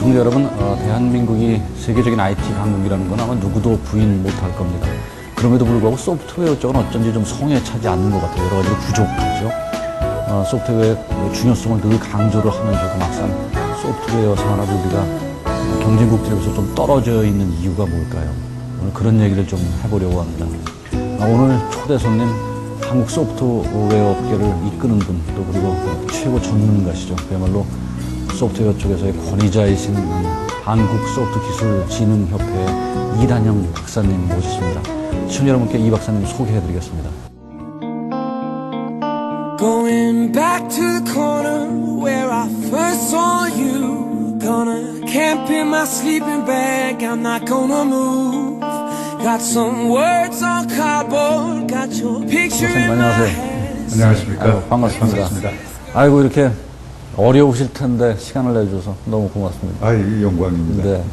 시청자 여러분, 대한민국이 세계적인 IT 강국이라는 건 아마 누구도 부인 못할 겁니다. 그럼에도 불구하고 소프트웨어 쪽은 어쩐지 좀 성에 차지 않는 것 같아요. 여러 가지로 부족하죠. 소프트웨어의 중요성을 늘 강조를 하면서도 막상 소프트웨어 산업이 우리가 경쟁국들에서 좀 떨어져 있는 이유가 뭘까요? 오늘 그런 얘기를 좀 해보려고 합니다. 오늘 초대 손님, 한국 소프트웨어 업계를 이끄는 분, 또 그리고 최고 전문가시죠. 그야말로 소프트웨어 쪽에서의 권위자이신 한국소프트기술진흥협회 이단영 박사님 모셨습니다. 시청자 여러분께 이 박사님 소개해드리겠습니다. Going back to the corner where I first saw you. Gonna camp in my sleeping bag, I'm not gonna move. Got some words on cardboard, got your picture in my head. 안녕하십니까. 아이고, 반갑습니다. 아이고, 이렇게 어려우실 텐데 시간을 내주셔서 너무 고맙습니다. 이 영광입니다. 네.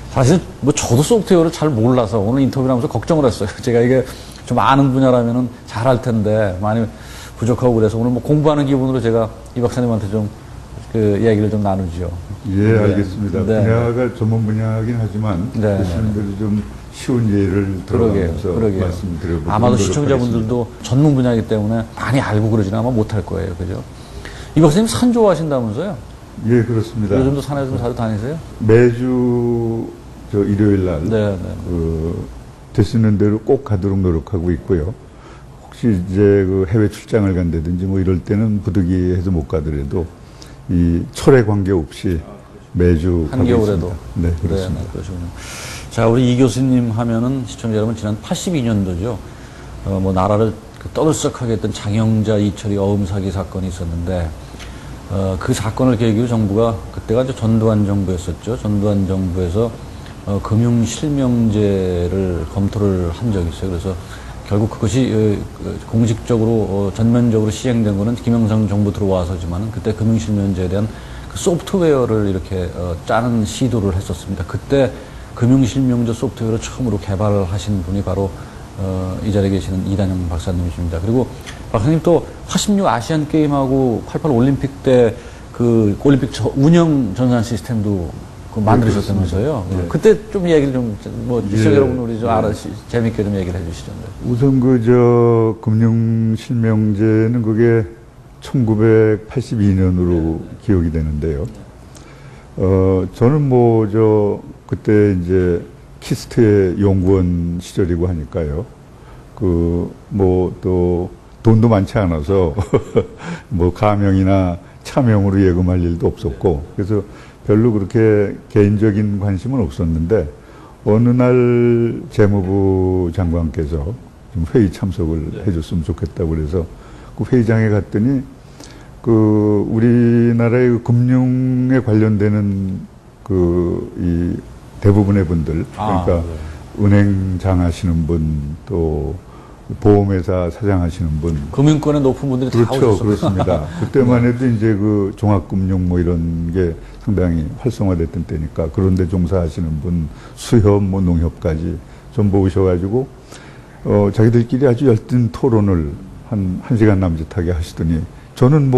사실 뭐 저도 소프트웨어를 잘 몰라서 오늘 인터뷰를 하면서 걱정을 했어요. 제가 이게 좀 아는 분야라면은 잘할 텐데 많이 부족하고 그래서 오늘 뭐 공부하는 기분으로 제가 이 박사님한테 좀 그 이야기를 좀 나누죠. 예, 알겠습니다. 네. 분야가 전문 분야이긴 하지만 네. 교수님들이 좀 쉬운 예를 들어가면서 그러게요. 말씀드려보도록 아마도 노력하겠습니다. 시청자분들도 전문 분야이기 때문에 많이 알고 그러지는 아마 못할 거예요. 그죠? 이 박사님 산 좋아하신다면서요? 예, 그렇습니다. 요즘도 산에 좀 자주 다니세요? 매주 일요일 날 네. 되시는 대로 꼭 가도록 노력하고 있고요. 혹시 이제 해외 출장을 간다든지 뭐 이럴 때는 부득이해서 못 가더라도 이 철에 관계없이 매주 한겨울에도. 가고 있습니다. 네, 그렇습니다. 네, 그러시군요. 자, 우리 이 교수님 하면은 시청자 여러분 지난 82년도죠. 뭐 나라를 떠들썩하게 했던 장영자 이철이 어음 사기 사건이 있었는데 그 사건을 계기로 정부가 그때가 이제 전두환 정부였었죠. 전두환 정부에서 금융 실명제를 검토를 한 적이 있어요. 그래서 결국 그것이 공식적으로 전면적으로 시행된 거는 김영삼 정부 들어와서지만은 그때 금융 실명제에 대한 그 소프트웨어를 이렇게 짜는 시도를 했었습니다. 그때 금융 실명제 소프트웨어를 처음으로 개발을 하신 분이 바로 이 자리에 계시는 이단영 박사님이십니다. 그리고 박사님 또 86 아시안 게임하고 88 올림픽 때 그 올림픽 운영 전산 시스템도 만들으셨다면서요. 네. 그때 좀 얘기를 좀, 시청 여러분 우리 좀 재밌게 좀 얘기를 해주시죠. 우선 금융 실명제는 그게 1982년으로 기억이 되는데요. 저는 그때 이제 키스트의 연구원 시절이고 하니까요. 또 돈도 많지 않아서 가명이나 차명으로 예금할 일도 없었고, 그래서 별로 그렇게 개인적인 관심은 없었는데, 어느 날 재무부 장관께서 좀 회의 참석을 해줬으면 좋겠다고 그래서 그 회의장에 갔더니 우리나라의 금융에 관련되는 이 대부분의 분들, 그러니까 은행장 하시는 분, 또 보험회사 사장하시는 분, 금융권의 높은 분들이 다 그렇죠, 오셨어요. 그렇습니다. 그때만 해도 이제 종합금융 이런 게 상당히 활성화됐던 때니까 그런데 종사하시는 분, 수협, 농협까지 전부 오셔가지고 자기들끼리 아주 열띤 토론을 한 시간 남짓하게 하시더니 저는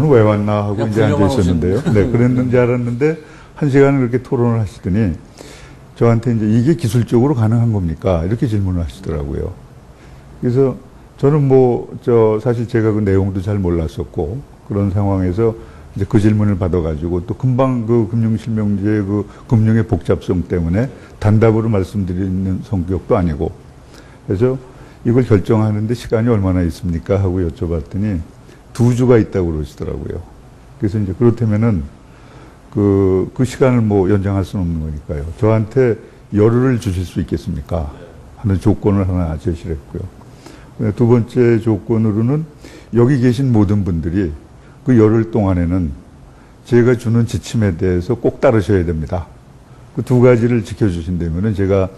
왜 왔나 하고 이제 앉아 있었는데요. 네, 그랬는지 알았는데 한 시간을 그렇게 토론을 하시더니 저한테 이제 이게 기술적으로 가능한 겁니까? 이렇게 질문을 하시더라고요. 그래서 저는 사실 제가 그 내용도 잘 몰랐었고 그런 상황에서 이제 그 질문을 받아가지고 또 금방 금융실명제 금융의 복잡성 때문에 단답으로 말씀드리는 성격도 아니고 그래서 이걸 결정하는데 시간이 얼마나 있습니까? 하고 여쭤봤더니 2주가 있다고 그러시더라고요. 그래서 이제 그렇다면은 그 시간을 연장할 수는 없는 거니까요. 저한테 열흘을 주실 수 있겠습니까? 하는 조건을 하나 제시를 했고요. 두 번째 조건으로는 여기 계신 모든 분들이 그 열흘 동안에는 제가 주는 지침에 대해서 꼭 따르셔야 됩니다. 그 두 가지를 지켜주신다면은 제가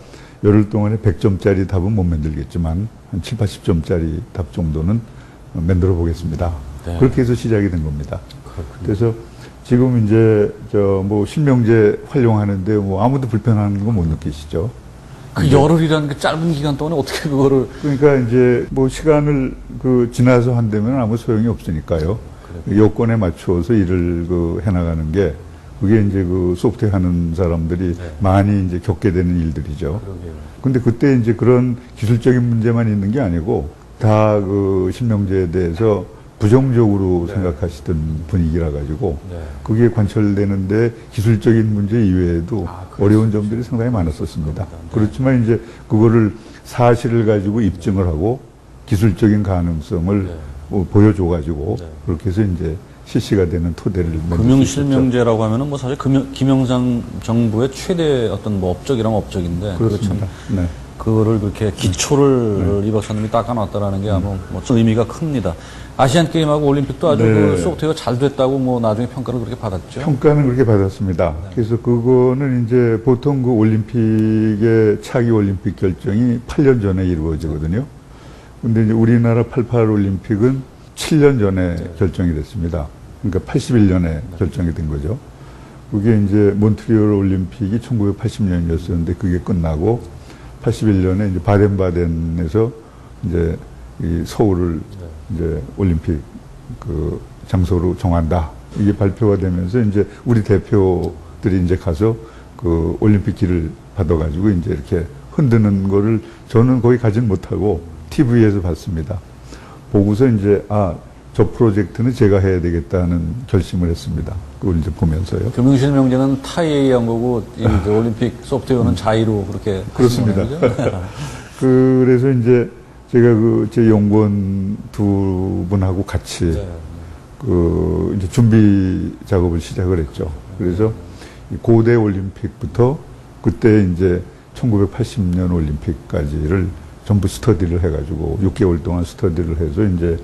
열흘 동안에 100점짜리 답은 못 만들겠지만 한 7, 80점짜리 답 정도는 만들어 보겠습니다. 네. 그렇게 해서 시작이 된 겁니다. 그렇군요. 그래서 지금 이제 실명제 활용하는데 아무도 불편한 거 못 느끼시죠? 그 열흘이라는 그 짧은 기간 동안에 어떻게 그거를. 그러니까 이제 시간을 지나서 한다면 아무 소용이 없으니까요. 여건에 맞추어서 일을 해나가는 게 그게 이제 그 소프트웨어 하는 사람들이 많이 이제 겪게 되는 일들이죠. 근데 그때 이제 그런 기술적인 문제만 있는 게 아니고 다 그 신명제에 대해서 부정적으로 생각하시던 분위기라 가지고 그게 관철되는데 기술적인 문제 이외에도 어려운 점들이 상당히 많았었습니다. 그렇지만 이제 그거를 사실을 가지고 입증을 하고 기술적인 가능성을 뭐 보여줘 가지고 그렇게 해서 이제 실시가 되는 토대를 금융실명제라고 하면은 뭐 사실 김영삼 정부의 최대 어떤 뭐 업적이라면 업적인데 그렇습니다. 네. 그거를 그렇게 기초를 이 박사님이 닦아놨다라는 게 아마 뭐 의미가 큽니다. 아시안 게임하고 올림픽도 아주 그 소프트웨어가 잘 됐다고 뭐 나중에 평가를 그렇게 받았죠. 평가는 그렇게 받았습니다. 그래서 그거는 이제 보통 그 올림픽의 차기 올림픽 결정이 8년 전에 이루어지거든요. 근데 이제 우리나라 88 올림픽은 7년 전에 결정이 됐습니다. 그러니까 81년에 결정이 된 거죠. 그게 이제 몬트리올 올림픽이 1980년이었었는데 그게 끝나고 81년에 이제 바덴바덴에서 이제 이 서울을 이제 올림픽 그 장소로 정한다. 이게 발표가 되면서 이제 우리 대표들이 이제 가서 그 올림픽 길을 받아가지고 이제 이렇게 흔드는 거를 저는 거기 가진 못하고 TV에서 봤습니다. 보고서 이제 저 프로젝트는 제가 해야 되겠다는 결심을 했습니다. 그걸 이제 보면서요. 금융실명제는 타이에 의한 거고 이 올림픽 소프트웨어는 자의로 그렇게 그렇습니다. 그래서 이제 제가 그 제 연구원 두 분하고 같이 그 이제 준비 작업을 시작을 했죠. 그래서 고대 올림픽부터 그때 이제 1980년 올림픽까지를 전부 스터디를 해가지고 6개월 동안 스터디를 해서 이제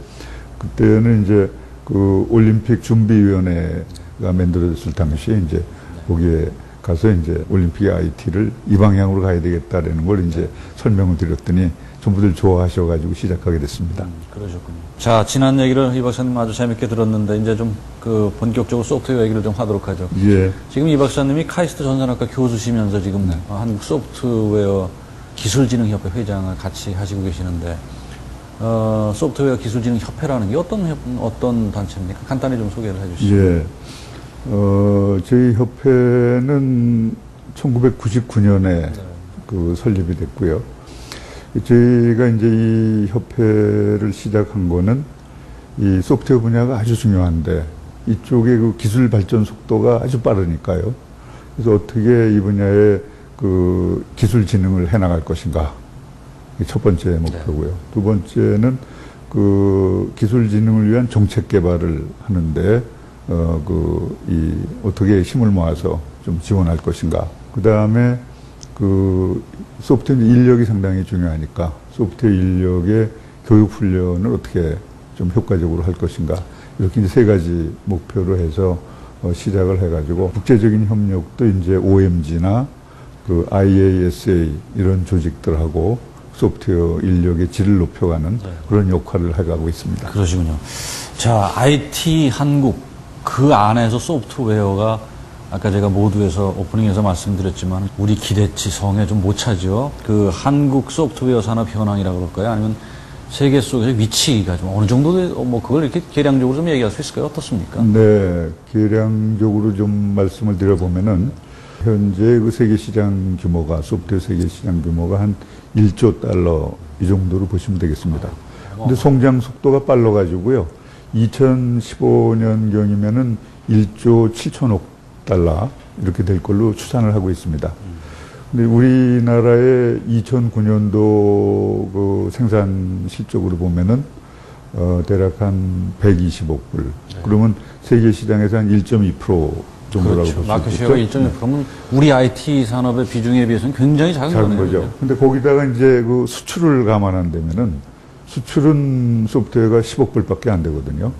그때는 이제 그 올림픽 준비위원회가 만들어졌을 당시에 이제 거기에 가서 이제 올림픽 IT를 이 방향으로 가야 되겠다라는 걸 이제 설명을 드렸더니 전부들 좋아하셔가지고 시작하게 됐습니다. 그러셨군요. 자, 지난 얘기를 이 박사님 아주 재밌게 들었는데 이제 좀 그 본격적으로 소프트웨어 얘기를 좀 하도록 하죠. 예. 지금 이 박사님이 카이스트 전산학과 교수시면서 지금 한국 소프트웨어 기술진흥협회 회장을 같이 하시고 계시는데 소프트웨어 기술진흥협회라는 게 어떤 단체입니까? 간단히 좀 소개를 해주시죠. 예. 저희 협회는 1999년에 그 설립이 됐고요. 저희가 이제 이 협회를 시작한 거는 이 소프트웨어 분야가 아주 중요한데 이쪽의 그 기술 발전 속도가 아주 빠르니까요. 그래서 어떻게 이 분야의 그 기술 진흥을 해나갈 것인가. 이게 첫 번째 목표고요. 두 번째는 그 기술 진흥을 위한 정책 개발을 하는데 어떻게 힘을 모아서 좀 지원할 것인가. 그 다음에 그 소프트웨어 인력이 상당히 중요하니까 소프트웨어 인력의 교육 훈련을 어떻게 좀 효과적으로 할 것인가. 이렇게 이제 세 가지 목표로 해서 시작을 해가지고 국제적인 협력도 이제 OMG나 그 IASA 이런 조직들하고 소프트웨어 인력의 질을 높여가는 그런 역할을 해가고 있습니다. 그러시군요. 자, IT 한국 그 안에서 소프트웨어가 아까 제가 모두에서 오프닝에서 말씀드렸지만 우리 기대치 성에 좀 못 차죠. 그 한국 소프트웨어 산업 현황이라고 그럴까요? 아니면 세계 속에서 위치가 좀 어느 정도 뭐 그걸 이렇게 계량적으로 좀 얘기할 수 있을까요? 어떻습니까? 네, 계량적으로 좀 말씀을 드려보면은 현재 그 세계 시장 규모가 소프트웨어 세계 시장 규모가 한 1조 달러 이 정도로 보시면 되겠습니다. 근데 성장 속도가 빨라가지고요. 2015년경이면은 1조 7천억 달러 이렇게 될 걸로 추산을 하고 있습니다. 근데 우리나라의 2009년도 그 생산 실적으로 보면은 대략 한 120억 불. 그러면 세계 시장에서 한 1.2% 정도라고 볼 수 있죠. 마켓 쉐어가 1.2%면 우리 IT 산업의 비중에 비해서는 굉장히 작은 거죠. 근데 거기다가 이제 그 수출을 감안한다면은 수출은 소프트웨어가 10억 불밖에 안 되거든요.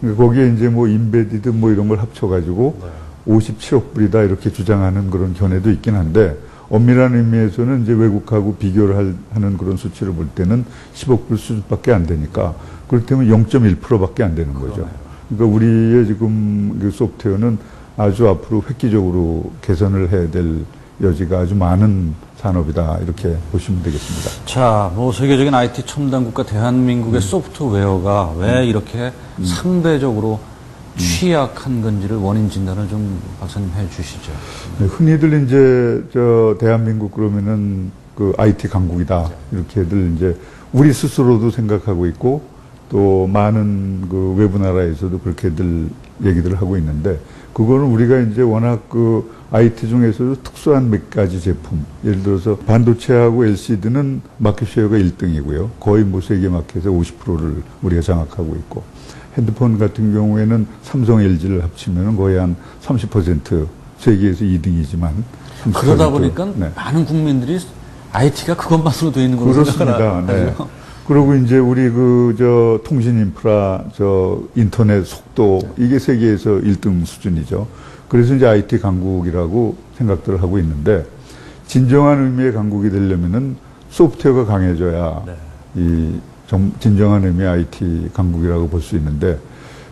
그러니까 거기에 이제 뭐 인베디드 뭐 이런 걸 합쳐가지고 57억 불이다 이렇게 주장하는 그런 견해도 있긴 한데 엄밀한 의미에서는 이제 외국하고 비교를 하는 그런 수치를 볼 때는 10억 불 수준밖에 안 되니까 그렇다면 0.1%밖에 안 되는 거죠. 그러니까 우리의 지금 그 소프트웨어는 아주 앞으로 획기적으로 개선을 해야 될 여지가 아주 많은 산업이다 이렇게 보시면 되겠습니다. 자, 뭐 세계적인 IT 첨단 국가 대한민국의 소프트웨어가 왜 이렇게 상대적으로 취약한 건지를 원인 진단을 좀 박사님 해 주시죠. 네, 흔히들 이제 대한민국 그러면은 그 IT 강국이다 이렇게들 이제 우리 스스로도 생각하고 있고 또 많은 그 외부 나라에서도 그렇게들 얘기들을 하고 있는데 그거는 우리가 이제 워낙 그 IT 중에서도 특수한 몇 가지 제품 예를 들어서 반도체하고 LCD는 마켓 쉐어가 1등이고요. 거의 뭐 세계 마켓의 50%를 우리가 장악하고 있고 핸드폰 같은 경우에는 삼성, LG를 합치면 거의 한 30% 세계에서 2등이지만 그러다 보니까 네. 많은 국민들이 IT가 그것만으로 되어 있는 걸로 그렇습니다. 생각을 네. 그리고 이제 우리 통신 인프라, 인터넷 속도, 이게 세계에서 1등 수준이죠. 그래서 이제 IT 강국이라고 생각들을 하고 있는데, 진정한 의미의 강국이 되려면은 소프트웨어가 강해져야 진정한 의미의 IT 강국이라고 볼 수 있는데,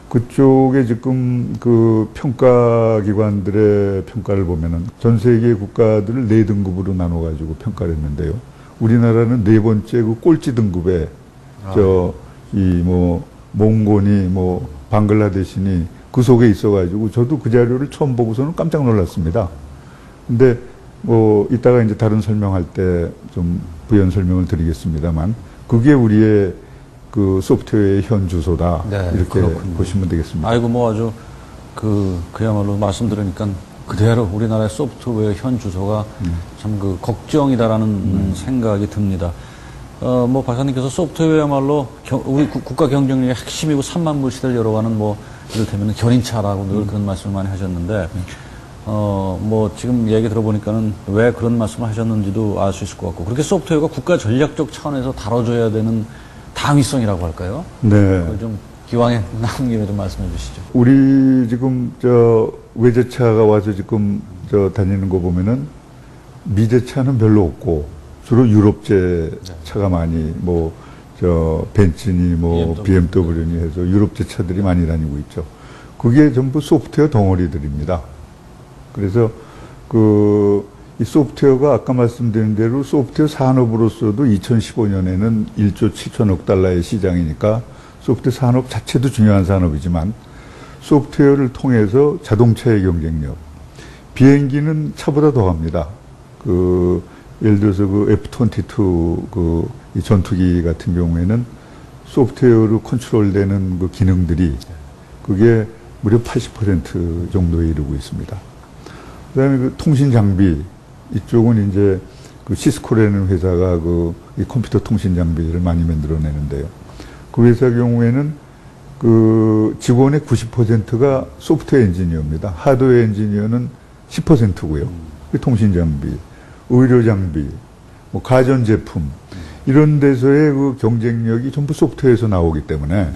그쪽에 지금 그 평가기관들의 평가를 보면은 전 세계 국가들을 4등급으로 나눠가지고 평가를 했는데요. 우리나라는 4번째 그 꼴찌 등급에 몽고니 방글라데시니 그 속에 있어가지고 저도 그 자료를 처음 보고서는 깜짝 놀랐습니다. 근데 이따가 이제 다른 설명할 때 좀 부연 설명을 드리겠습니다만 그게 우리의 그 소프트웨어의 현 주소다. 네, 이렇게 그렇군요. 보시면 되겠습니다. 아이고 뭐 아주 그야말로 말씀 들으니까 그대로 우리나라의 소프트웨어 현 주소가 참 그 걱정이다라는 생각이 듭니다. 뭐 박사님께서 소프트웨어야말로 우리 국가 경쟁력의 핵심이고 3만 불 시대를 열어가는 이를테면 견인차라고 늘 그런 말씀을 많이 하셨는데 뭐 지금 얘기 들어보니까는 왜 그런 말씀을 하셨는지도 알 수 있을 것 같고 그렇게 소프트웨어가 국가 전략적 차원에서 다뤄줘야 되는 당위성이라고 할까요? 네. 그걸 좀 기왕에 나온 김에 좀 말씀해 주시죠. 우리 지금 외제차가 와서 지금 다니는 거 보면은 미제차는 별로 없고 주로 유럽제 차가 많이 벤츠니 BMW니 해서 유럽제 차들이 많이 다니고 있죠. 그게 전부 소프트웨어 덩어리들입니다. 그래서 이 소프트웨어가 아까 말씀드린 대로 소프트웨어 산업으로서도 2015년에는 1조 7천억 달러의 시장이니까 소프트웨어 산업 자체도 중요한 산업이지만 소프트웨어를 통해서 자동차의 경쟁력, 비행기는 차보다 더 합니다. 예를 들어서 F-22 이 전투기 같은 경우에는 소프트웨어로 컨트롤되는 그 기능들이 그게 무려 80% 정도에 이르고 있습니다. 그 다음에 통신 장비, 이쪽은 이제 시스코라는 회사가 이 컴퓨터 통신 장비를 많이 만들어내는데요. 그 회사 경우에는 직원의 90%가 소프트웨어 엔지니어입니다. 하드웨어 엔지니어는 10%고요. 통신 장비, 의료 장비, 가전 제품, 이런 데서의 그 경쟁력이 전부 소프트웨어에서 나오기 때문에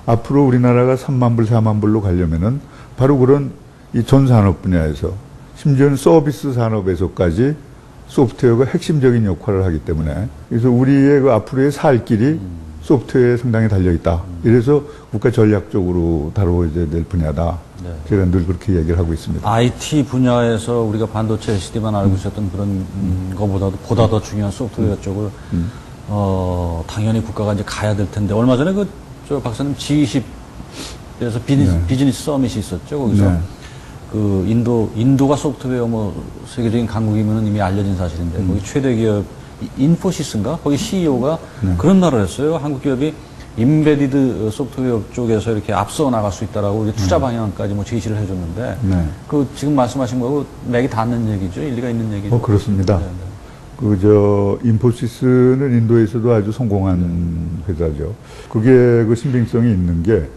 앞으로 우리나라가 3만 불, 4만 불로 가려면은 바로 그런 이 전 산업 분야에서 심지어는 서비스 산업에서까지 소프트웨어가 핵심적인 역할을 하기 때문에 그래서 우리의 그 앞으로의 살 길이 소프트웨어에 상당히 달려있다. 이래서 국가 전략적으로 다뤄야 될 분야다. 네. 제가 늘 그렇게 얘기를 하고 있습니다. IT 분야에서 우리가 반도체 LCD만 알고 있었던 그런 것보다도 보다 더 중요한 소프트웨어 쪽을 당연히 국가가 이제 가야 될 텐데 얼마 전에 박사님 G20에서 비즈니스 서밋이 있었죠. 거기서 네. 인도가 소프트웨어 세계적인 강국이면 이미 알려진 사실인데 거기 최대 기업 인포시스인가 거기 CEO가 그런 말을 했어요. 한국 기업이 임베디드 소프트웨어 쪽에서 이렇게 앞서 나갈 수 있다라고 투자 방향까지 제시를 해줬는데 지금 말씀하신 거하고 맥이 닿는 얘기죠. 일리가 있는 얘기죠. 그렇습니다. 인포시스는 인도에서도 아주 성공한 회사죠. 그게 신빙성이 있는 게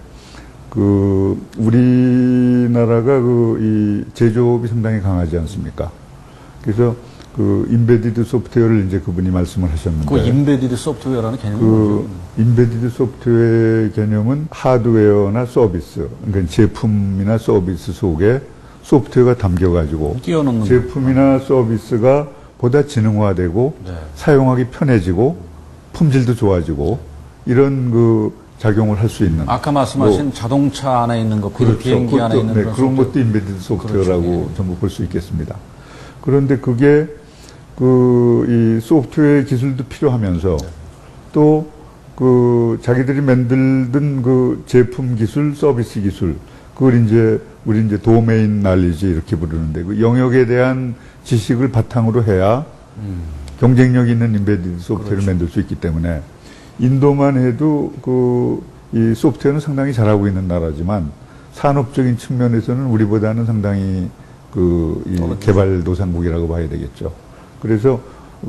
우리나라가 이 제조업이 상당히 강하지 않습니까? 그래서 임베디드 소프트웨어를 이제 그분이 말씀을 하셨는데. 그 임베디드 소프트웨어라는 개념은 뭐죠? 임베디드 소프트웨어의 개념은 하드웨어나 서비스, 그러니까 제품이나 서비스 속에 소프트웨어가 담겨가지고 끼워넣는 제품이나 서비스가 보다 지능화되고 사용하기 편해지고 품질도 좋아지고 이런 작용을 할 수 있는. 아까 말씀하신 자동차 안에 있는 것, 그렇죠. 비행기 안에 있는 그런 것도 임베디드 소프트웨어라고 그렇죠. 전부 볼 수 있겠습니다. 그런데 그게 이 소프트웨어 기술도 필요하면서 또 자기들이 만들던 제품 기술, 서비스 기술 그걸 이제 우리 이제 도메인 날리지 이렇게 부르는데 그 영역에 대한 지식을 바탕으로 해야 경쟁력 있는 인베디드 소프트웨어를 만들 수 있기 때문에 인도만 해도 이 소프트웨어는 상당히 잘하고 있는 나라지만 산업적인 측면에서는 우리보다는 상당히 이 개발도상국이라고 봐야 되겠죠. 그래서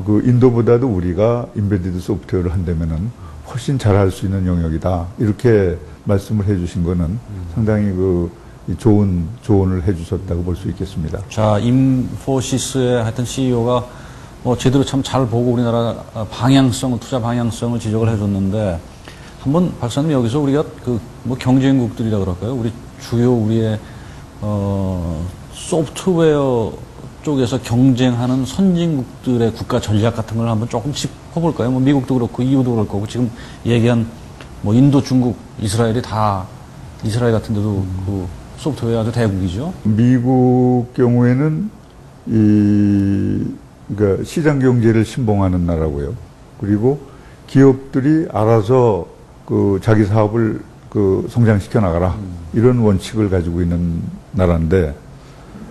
인도보다도 우리가 인베디드 소프트웨어를 한다면은 훨씬 잘할 수 있는 영역이다. 이렇게 말씀을 해주신 거는 상당히 좋은 조언을 해주셨다고 볼 수 있겠습니다. 자, 인포시스의 하여튼 CEO가 제대로 참 잘 보고 우리나라 투자 방향성을 지적을 해줬는데, 한번 박사님 여기서 우리가 경쟁국들이라 그럴까요? 우리 우리의, 소프트웨어 쪽에서 경쟁하는 선진국들의 국가 전략 같은 걸 한번 조금 짚어볼까요? 미국도 그렇고, EU도 그럴 거고, 지금 얘기한 인도, 중국, 이스라엘 같은 데도 소프트웨어 아주 대국이죠. 미국 경우에는 그러니까 시장 경제를 신봉하는 나라고요. 그리고 기업들이 알아서 자기 사업을 성장시켜 나가라. 이런 원칙을 가지고 있는 나라인데,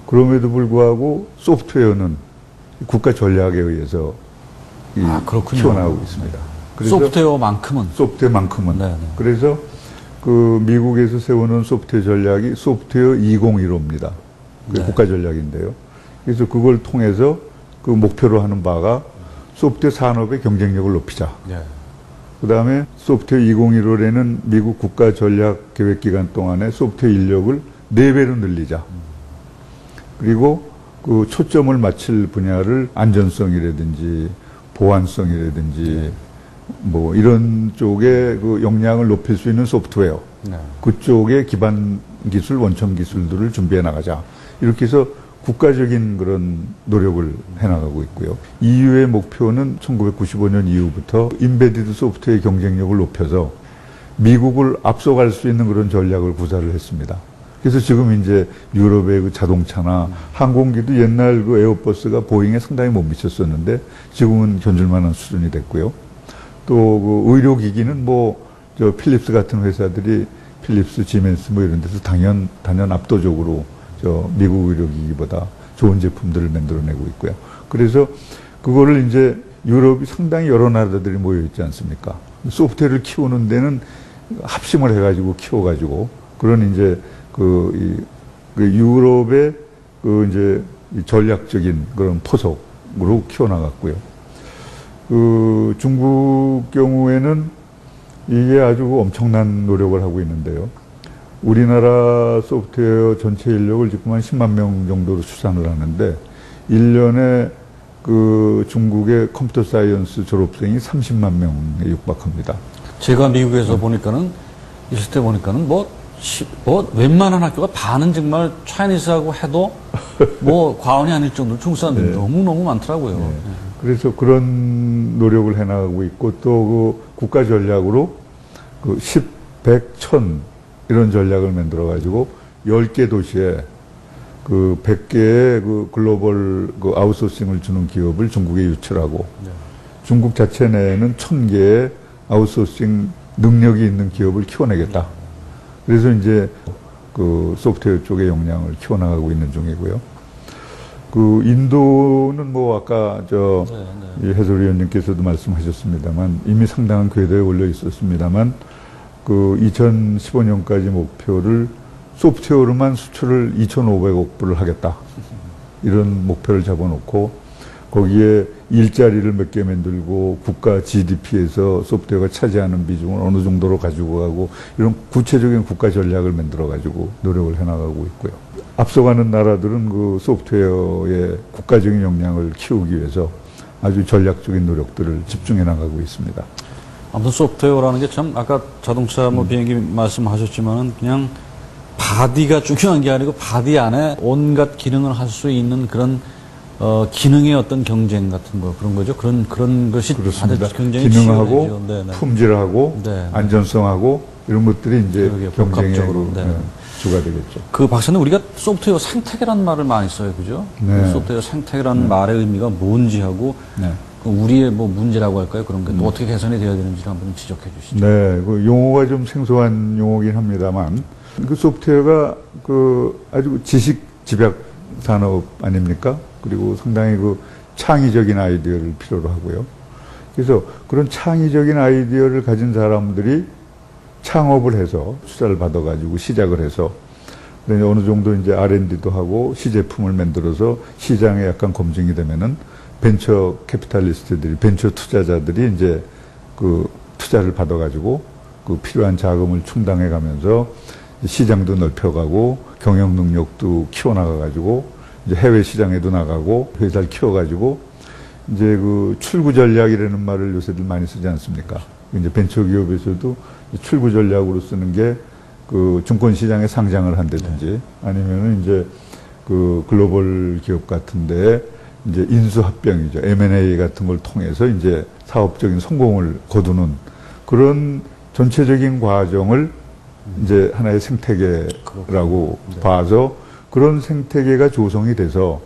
그럼에도 불구하고 소프트웨어는 국가 전략에 의해서 키워나가고 있습니다. 그래서 소프트웨어만큼은. 네네. 그래서 미국에서 세우는 소프트웨어 전략이 소프트웨어 2015입니다. 네. 국가 국가 전략인데요. 그래서 그걸 통해서 목표로 하는 바가 소프트웨어 산업의 경쟁력을 높이자. 네. 그 다음에 소프트웨어 2015에는 미국 국가 전략 계획 기간 동안에 소프트웨어 인력을 4배로 늘리자. 그리고 초점을 맞출 분야를 안전성이라든지 보안성이라든지 이런 쪽에 역량을 높일 수 있는 소프트웨어. 네. 그쪽의 기반 기술, 원천 기술들을 준비해 나가자. 이렇게 해서 국가적인 그런 노력을 해나가고 있고요. EU의 목표는 1995년 이후부터 인베디드 소프트웨어의 경쟁력을 높여서 미국을 앞서갈 수 있는 그런 전략을 구사를 했습니다. 그래서 지금 이제 유럽의 자동차나 항공기도 옛날 에어버스가 보잉에 상당히 못 미쳤었는데 지금은 견줄만한 수준이 됐고요. 또 의료기기는 필립스 같은 회사들이 필립스, 지멘스 이런 데서 단연 압도적으로 미국 의료기기보다 좋은 제품들을 만들어내고 있고요. 그래서 그거를 이제 유럽이 상당히 여러 나라들이 모여 있지 않습니까? 소프트웨어를 키우는 데는 합심을 해가지고 키워가지고 그런 이제 유럽의 이제 전략적인 그런 포석으로 키워나갔고요. 중국 경우에는 이게 아주 엄청난 노력을 하고 있는데요. 우리나라 소프트웨어 전체 인력을 지금 한 10만 명 정도로 추산을 하는데 1년에 중국의 컴퓨터 사이언스 졸업생이 30만 명에 육박합니다. 제가 미국에서 있을 때 보니까는 웬만한 학교가 반은 정말 차이니스하고 해도 과언이 아닐 정도로 중국 사람들이 너무너무 많더라고요. 네. 그래서 그런 노력을 해나가고 있고 또 국가 전략으로 10, 100, 1000 이런 전략을 만들어가지고 10개 도시에 100개의 글로벌 아웃소싱을 주는 기업을 중국에 유치하고 중국 자체 내에는 1000개의 아웃소싱 능력이 있는 기업을 키워내겠다. 그래서 이제 소프트웨어 쪽의 역량을 키워나가고 있는 중이고요. 인도는 아까 해설위원님께서도 말씀하셨습니다만 이미 상당한 궤도에 올려 있었습니다만 2015년까지 목표를 소프트웨어로만 수출을 2,500억 불을 하겠다. 이런 목표를 잡아놓고 거기에 일자리를 몇 개 만들고 국가 GDP에서 소프트웨어가 차지하는 비중을 어느 정도로 가지고 가고 이런 구체적인 국가 전략을 만들어가지고 노력을 해나가고 있고요. 앞서가는 나라들은 소프트웨어의 국가적인 역량을 키우기 위해서 아주 전략적인 노력들을 집중해 나가고 있습니다. 아무튼 소프트웨어라는 게 참 아까 자동차 비행기 말씀하셨지만은 그냥 바디가 중요한 게 아니고 바디 안에 온갖 기능을 할 수 있는 그런 기능의 어떤 경쟁 같은 그런 거죠. 그런 것이 그렇습니다. 굉장히 기능하고 품질하고 안전성하고 이런 것들이 이제 경쟁의 주가 되겠죠. 박사님 우리가 소프트웨어 생태계라는 말을 많이 써요, 그죠? 네. 소프트웨어 생태계라는 말의 의미가 뭔지 하고 우리의 뭐 문제라고 할까요? 그런 게 또 어떻게 개선이 되어야 되는지 한번 지적해 주시죠. 네, 그 용어가 좀 생소한 용어긴 합니다만, 그 소프트웨어가 그 아주 지식 집약 산업 아닙니까? 그리고 상당히 그 창의적인 아이디어를 필요로 하고요. 그래서 그런 창의적인 아이디어를 가진 사람들이 창업을 해서 투자를 받아가지고 시작을 해서 그다음에 어느 정도 이제 R&D도 하고 시제품을 만들어서 시장에 약간 검증이 되면은 벤처 캐피탈리스트들이, 벤처 투자자들이 이제 그 투자를 받아가지고 그 필요한 자금을 충당해 가면서 시장도 넓혀가고 경영 능력도 키워나가가지고 이제 해외 시장에도 나가고 회사를 키워가지고 이제 그 출구 전략이라는 말을 요새들 많이 쓰지 않습니까? 이제 벤처 기업에서도 출구 전략으로 쓰는 게 그 증권 시장에 상장을 한다든지 아니면은 이제 그 글로벌 기업 같은데 이제 인수합병이죠. M&A 같은 걸 통해서 이제 사업적인 성공을 거두는 그런 전체적인 과정을 이제 하나의 생태계라고 봐서 그런 생태계가 조성이 돼서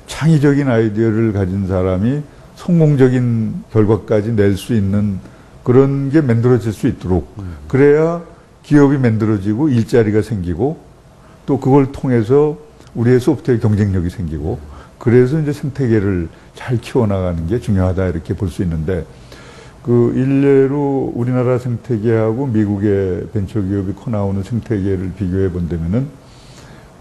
창의적인 아이디어를 가진 사람이 성공적인 결과까지 낼 수 있는 그런 게 만들어질 수 있도록 그래야 기업이 만들어지고 일자리가 생기고 또 그걸 통해서 우리의 소프트웨어 경쟁력이 생기고 그래서 이제 생태계를 잘 키워나가는 게 중요하다 이렇게 볼 수 있는데 그 일례로 우리나라 생태계하고 미국의 벤처기업이 커나오는 생태계를 비교해 본다면은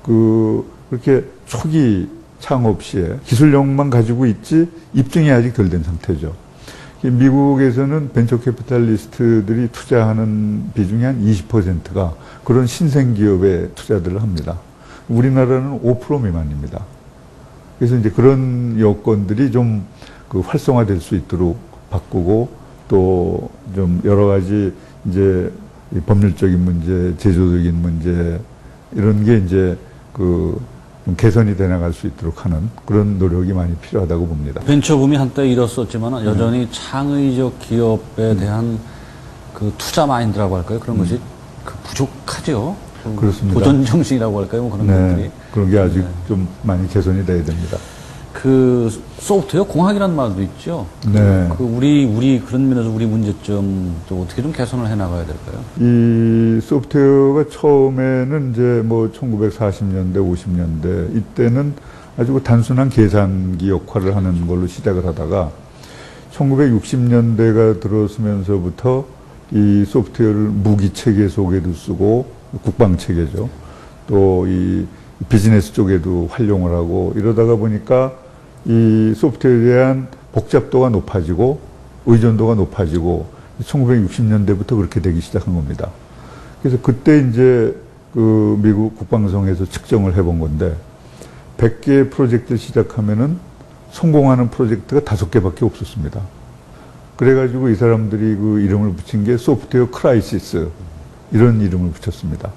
그렇게 초기 창업 시에 기술력만 가지고 있지 입증이 아직 덜 된 상태죠. 미국에서는 벤처 캐피탈리스트들이 투자하는 비중이 한 20%가 그런 신생기업에 투자들을 합니다. 우리나라는 5% 미만입니다. 그래서 이제 그런 여건들이 좀 그 활성화될 수 있도록 바꾸고 또 좀 여러 가지 이제 법률적인 문제, 제도적인 문제 이런 게 이제 좀 개선이 돼 나갈 수 있도록 하는 그런 노력이 많이 필요하다고 봅니다. 벤처붐이 한때 일었었지만 여전히 창의적 기업에 대한 그 투자 마인드라고 할까요? 그런 것이 그 부족하죠. 그렇습니다. 도전 정신이라고 할까요? 뭐 그런 것들이. 그런 게 아직 좀 많이 개선이 돼야 됩니다. 그 소프트웨어 공학이라는 말도 있죠. 네. 우리 그런 면에서 우리 문제점 또 어떻게 좀 개선을 해 나가야 될까요? 이 소프트웨어가 처음에는 이제 뭐 1940년대, 50년대 이때는 아주 단순한 계산기 역할을 하는 걸로 시작을 하다가 1960년대가 들어서면서부터 이 소프트웨어를 무기 체계 속에도 쓰고 국방 체계죠. 또 이 비즈니스 쪽에도 활용을 하고 이러다가 보니까 이 소프트웨어에 대한 복잡도가 높아지고 의존도가 높아지고 1960년대부터 그렇게 되기 시작한 겁니다. 그래서 그때 이제 그 미국 국방성에서 측정을 해본 건데 100개의 프로젝트를 시작하면은 성공하는 프로젝트가 5개밖에 없었습니다. 그래가지고 이 사람들이 그 이름을 붙인 게 소프트웨어 크라이시스 이런 이름을 붙였습니다.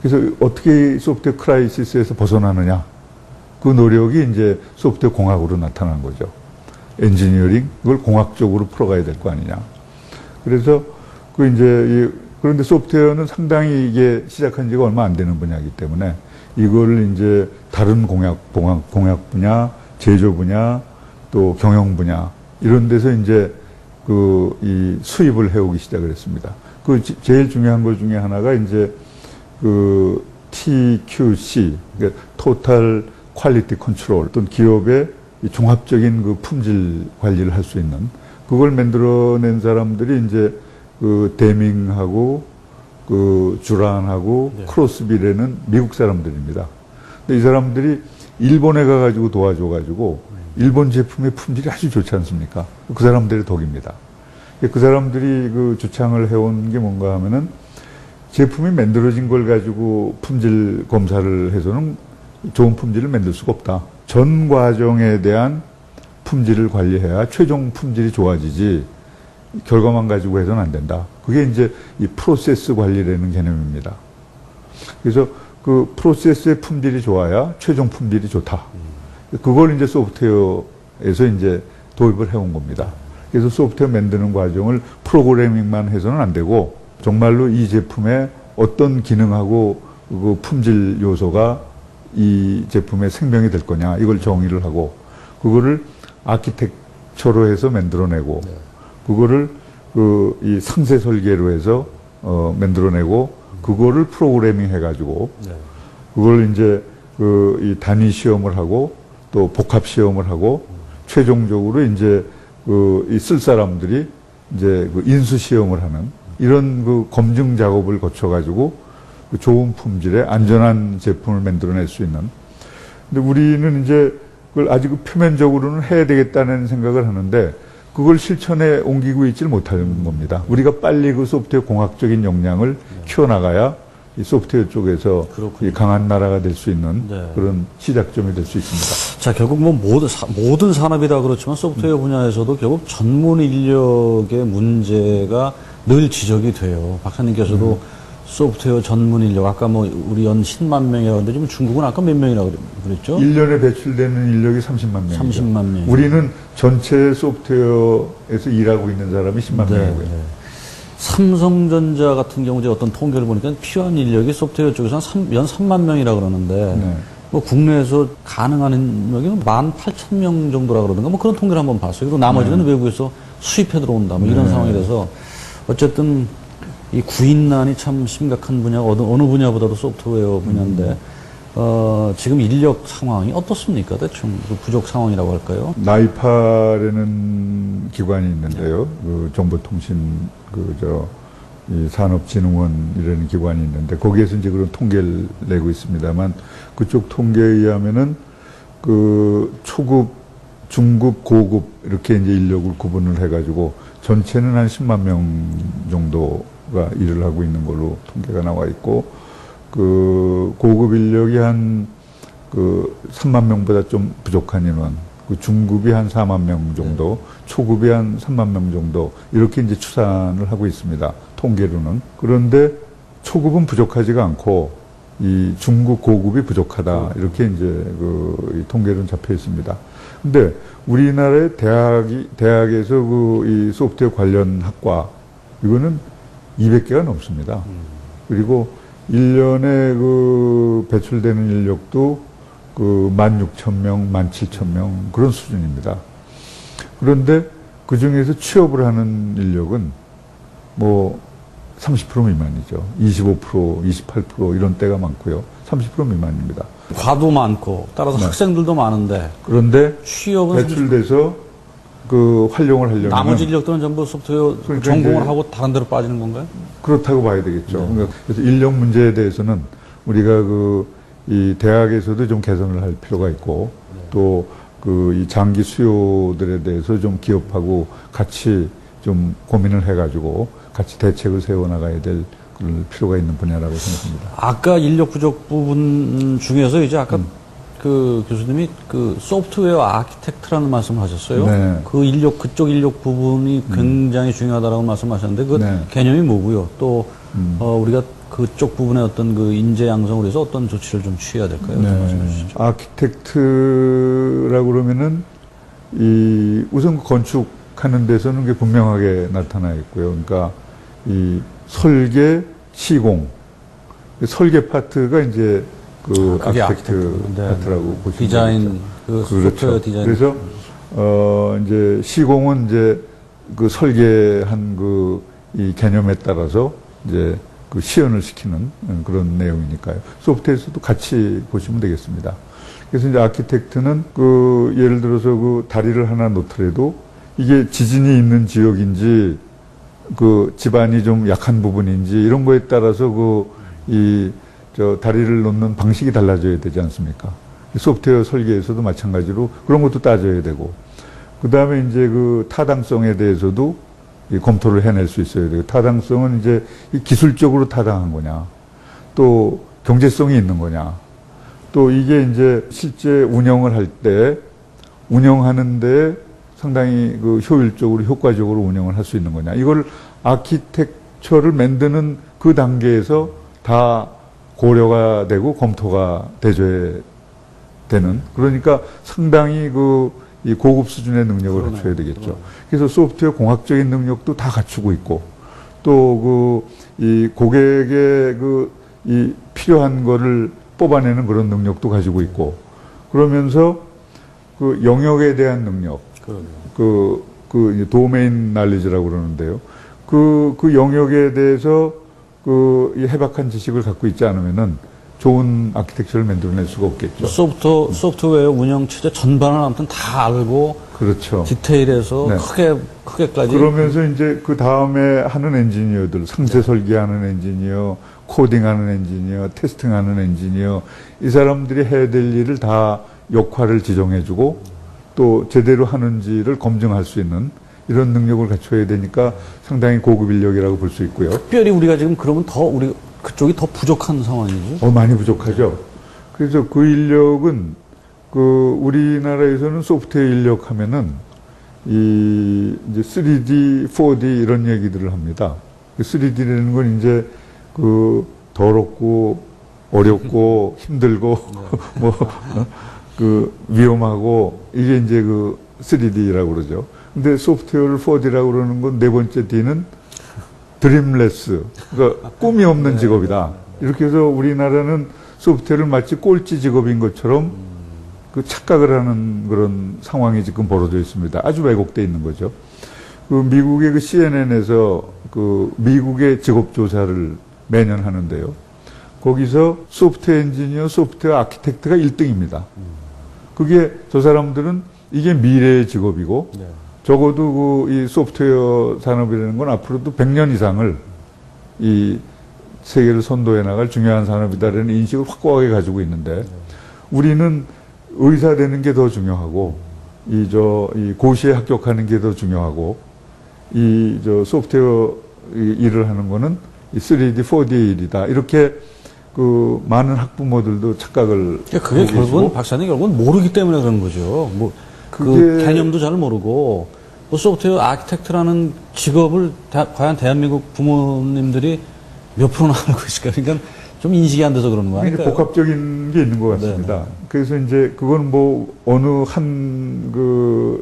그래서 어떻게 소프트웨어 크라이시스에서 벗어나느냐 그 노력이 이제 소프트웨어 공학으로 나타난 거죠. 엔지니어링 그걸 공학적으로 풀어가야 될 거 아니냐. 그래서 그 이제 그런데 소프트웨어는 상당히 이게 시작한 지가 얼마 안 되는 분야이기 때문에 이거를 이제 다른 공학 분야, 제조 분야, 또 경영 분야 이런 데서 이제 이 수입을 해오기 시작을 했습니다. 그 제일 중요한 것 중에 하나가 이제 그 TQC, 그러니까 Total Quality Control, 어떤 기업의 종합적인 그 품질 관리를 할 수 있는 그걸 만들어낸 사람들이 이제 그 데밍하고 그 주란하고 크로스비라는 미국 사람들입니다. 근데 이 사람들이 일본에 가가지고 도와줘가지고 일본 제품의 품질이 아주 좋지 않습니까? 그 사람들의 덕입니다. 그 사람들이 그 주창을 해온 게 뭔가 하면은 제품이 만들어진 걸 가지고 품질 검사를 해서는 좋은 품질을 만들 수가 없다. 전 과정에 대한 품질을 관리해야 최종 품질이 좋아지지 결과만 가지고 해서는 안 된다. 그게 이제 이 프로세스 관리라는 개념입니다. 그래서 그 프로세스의 품질이 좋아야 최종 품질이 좋다. 그걸 이제 소프트웨어에서 이제 도입을 해온 겁니다. 그래서 소프트웨어 만드는 과정을 프로그래밍만 해서는 안 되고 정말로 이 제품의 어떤 기능하고 그 품질 요소가 이 제품의 생명이 될 거냐 이걸 정의를 하고 그거를 아키텍처로 해서 만들어내고 그거를 이 상세 설계로 해서 만들어내고 그거를 프로그래밍 해가지고 그걸 이제 이 단위 시험을 하고 또 복합 시험을 하고 최종적으로 이제 이 쓸 사람들이 이제 인수 시험을 하는 이런 검증 작업을 거쳐가지고 좋은 품질의 안전한 제품을 만들어낼 수 있는. 근데 우리는 이제 그걸 아직 표면적으로는 해야 되겠다는 생각을 하는데 그걸 실천에 옮기고 있지를 못하는 겁니다. 우리가 빨리 그 소프트웨어 공학적인 역량을 키워나가야 이 소프트웨어 쪽에서 이 강한 나라가 될 수 있는 그런 시작점이 될 수 있습니다. 자, 결국 뭐 모든 산업이다 그렇지만 소프트웨어 분야에서도 결국 전문 인력의 문제가 늘 지적이 돼요. 박사님께서도 소프트웨어 전문 인력, 아까 뭐 우리 연 10만 명이라고 했는데 지금 중국은 아까 몇 명이라고 그랬죠? 1년에 배출되는 인력이 30만 명이죠. 30만 명. 우리는 전체 소프트웨어에서 일하고 있는 사람이 10만 명이고요. 삼성전자 같은 경우 이제 어떤 통계를 보니까 필요한 인력이 소프트웨어 쪽에서 연 3만 명이라 그러는데 뭐 국내에서 가능한 인력이 18,000명 정도라 그러던가 뭐 그런 통계를 한번 봤어요. 그리고 나머지는 외국에서 수입해 들어온다 뭐 이런 상황이라서 어쨌든 이 구인난이 참 심각한 분야가 어느 분야보다도 소프트웨어 분야인데 지금 인력 상황이 어떻습니까? 대충 그 부족 상황이라고 할까요? 나이파라는 기관이 있는데요. 그 정보통신 이 산업진흥원이라는 기관이 있는데 거기에서 이제 그런 통계를 내고 있습니다만 그쪽 통계에 의하면은 그 초급, 중급, 고급 이렇게 이제 인력을 구분을 해가지고 전체는 한 10만 명 정도가 일을 하고 있는 걸로 통계가 나와 있고 그 고급 인력이 한 3만 명보다 좀 부족한 인원, 그 중급이 한 4만 명 정도, 초급이 한 3만 명 정도 이렇게 이제 추산을 하고 있습니다. 통계로는. 그런데 초급은 부족하지가 않고 이 중급, 고급이 부족하다 이렇게 이제 이 통계로는 잡혀 있습니다. 근데 우리나라의 대학에서 이 소프트웨어 관련 학과 이거는 200개가 넘습니다. 그리고 1년에 배출되는 인력도 16,000명, 17,000명 그런 수준입니다. 그런데 그 중에서 취업을 하는 인력은 뭐 30% 미만이죠. 25%, 28% 이런 때가 많고요. 30% 미만입니다. 과도 많고 따라서 학생들도 많은데 그런데 취업은 배출돼서 활용을 하려면 나머지 인력들은 전부 소프트웨어 그러니까 전공을 하고 다른 데로 빠지는 건가요? 그렇다고 봐야 되겠죠. 그래서 인력 문제에 대해서는 우리가 이 대학에서도 좀 개선을 할 필요가 있고 또 이 장기 수요들에 대해서 좀 기업하고 같이 좀 고민을 해가지고 같이 대책을 세워나가야 될 그럴 필요가 있는 분야라고 생각합니다. 아까 인력 부족 부분 중에서 이제 아까 그 교수님이 소프트웨어 아키텍트라는 말씀을 하셨어요. 네. 그쪽 인력 부분이 굉장히 중요하다라고 말씀하셨는데 그 개념이 뭐고요? 또 우리가 그쪽 부분의 어떤 인재 양성을 위해서 어떤 조치를 좀 취해야 될까요? 좀 말씀해 주시죠. 아키텍트라고 그러면은 우선 건축하는 데서는 그게 분명하게 나타나 있고요. 그러니까 이 설계, 시공, 설계 파트가 이제 아키텍트 파트라고 보시면 디자인, 소프트웨어 디자인. 그래서 이제 시공은 이제 설계한 이 개념에 따라서 이제 시연을 시키는 그런 내용이니까요. 소프트웨어에서도 같이 보시면 되겠습니다. 그래서 이제 아키텍트는 예를 들어서 다리를 하나 놓더라도 이게 지진이 있는 지역인지 집안이 좀 약한 부분인지 이런 거에 따라서 다리를 놓는 방식이 달라져야 되지 않습니까? 소프트웨어 설계에서도 마찬가지로 그런 것도 따져야 되고, 그 다음에 이제 타당성에 대해서도 검토를 해낼 수 있어야 되고, 타당성은 이제 기술적으로 타당한 거냐, 또 경제성이 있는 거냐, 또 이게 이제 실제 운영을 할 때, 운영하는데 상당히 효율적으로, 효과적으로 운영을 할 수 있는 거냐. 이걸 아키텍처를 만드는 그 단계에서 다 고려가 되고 검토가 돼줘야 되는, 그러니까 상당히 이 고급 수준의 능력을 갖춰야 되겠죠. 그래서 소프트웨어 공학적인 능력도 다 갖추고 있고, 또 이 고객의 이 필요한 거를 뽑아내는 그런 능력도 가지고 있고, 그러면서 영역에 대한 능력, 이제 도메인 날리지라고 그러는데요. 그 영역에 대해서 이 해박한 지식을 갖고 있지 않으면은 좋은 아키텍처를 만들어낼 수가 없겠죠. 소프트웨어 운영체제 전반을 아무튼 다 알고 그렇죠. 디테일에서 네. 크게까지. 그러면서 이제 그 다음에 하는 엔지니어들, 상세 설계하는 엔지니어, 코딩하는 엔지니어, 테스팅하는 엔지니어, 이 사람들이 해야 될 일을 다 역할을 지정해주고 또 제대로 하는지를 검증할 수 있는 이런 능력을 갖춰야 되니까 상당히 고급 인력이라고 볼 수 있고요. 특별히 우리가 지금 그러면 우리 그쪽이 더 부족한 상황이죠. 많이 부족하죠. 그래서 그 인력은 우리나라에서는 소프트웨어 인력 하면은 이제 3D, 4D 이런 얘기들을 합니다. 3D라는 건 이제 더럽고 어렵고 힘들고 위험하고 이게 이제 3D라고 그러죠. 근데 소프트웨어를 4D라고 그러는 건 네 번째 D는 드림레스, 그러니까 꿈이 없는 직업이다. 이렇게 해서 우리나라는 소프트웨어를 마치 꼴찌 직업인 것처럼 착각을 하는 그런 상황이 지금 벌어져 있습니다. 아주 왜곡돼 있는 거죠. 미국의 CNN에서 미국의 직업 조사를 매년 하는데요. 거기서 소프트웨어 엔지니어, 소프트웨어 아키텍트가 1등입니다. 그게 저 사람들은 이게 미래의 직업이고 네. 적어도 이 소프트웨어 산업이라는 건 앞으로도 100년 이상을 이 세계를 선도해 나갈 중요한 산업이다라는 인식을 확고하게 가지고 있는데 우리는 의사 되는 게 더 중요하고 이 고시에 합격하는 게 더 중요하고 소프트웨어 일을 하는 거는 이 3D, 4D의 일이다. 이렇게 많은 학부모들도 착각을 그게 결국은 박사님 결국은 모르기 때문에 그런 거죠. 개념도 잘 모르고 소프트웨어 아키텍트라는 직업을 과연 대한민국 부모님들이 몇 프로나 알고 있을까? 그러니까 좀 인식이 안 돼서 그러는 거 아닐까요? 복합적인 게 있는 것 같습니다. 네네. 그래서 이제 그건 어느 한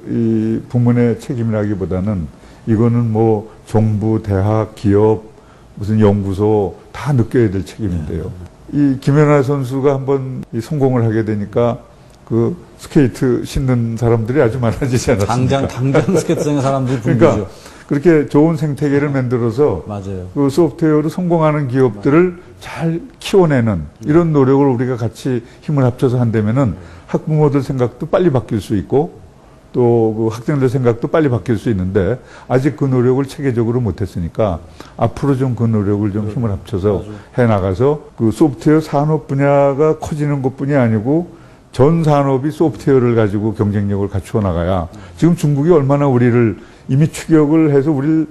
이 부문의 책임이라기보다는 이거는 정부, 대학, 기업, 무슨 연구소 다 느껴야 될 책임인데요. 이 김연아 선수가 한번 성공을 하게 되니까 스케이트 신는 사람들이 아주 많아지지 않았습니까? 당장 스케이트 신는 사람들이 그러니까 그렇게 좋은 생태계를 만들어서 맞아요. 소프트웨어로 성공하는 기업들을 잘 키워내는 이런 노력을 우리가 같이 힘을 합쳐서 한다면은 학부모들 생각도 빨리 바뀔 수 있고 또 학생들 생각도 빨리 바뀔 수 있는데 아직 그 노력을 체계적으로 못했으니까 앞으로 좀 그 노력을 좀 힘을 합쳐서 해나가서 소프트웨어 산업 분야가 커지는 것뿐이 아니고 전 산업이 소프트웨어를 가지고 경쟁력을 갖추어 나가야 지금 중국이 얼마나 우리를 이미 추격을 해서 우리를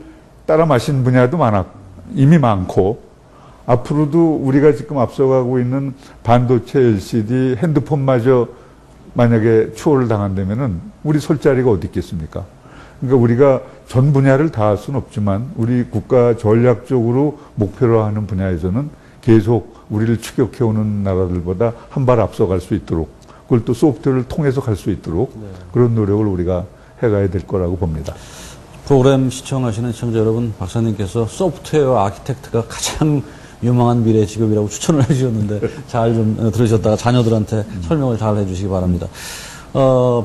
따라 마신 분야도 이미 많고 앞으로도 우리가 지금 앞서가고 있는 반도체, LCD, 핸드폰마저 만약에 추월을 당한다면은 우리 설 자리가 어디 있겠습니까? 그러니까 우리가 전 분야를 다 할 수는 없지만 우리 국가 전략적으로 목표로 하는 분야에서는 계속 우리를 추격해오는 나라들보다 한 발 앞서갈 수 있도록 그걸 또 소프트웨어를 통해서 갈 수 있도록 그런 노력을 우리가 해가야 될 거라고 봅니다. 프로그램 시청하시는 시청자 여러분, 박사님께서 소프트웨어 아키텍트가 가장 유망한 미래 직업이라고 추천을 해주셨는데 잘 좀 들으셨다가 자녀들한테 설명을 잘 해주시기 바랍니다.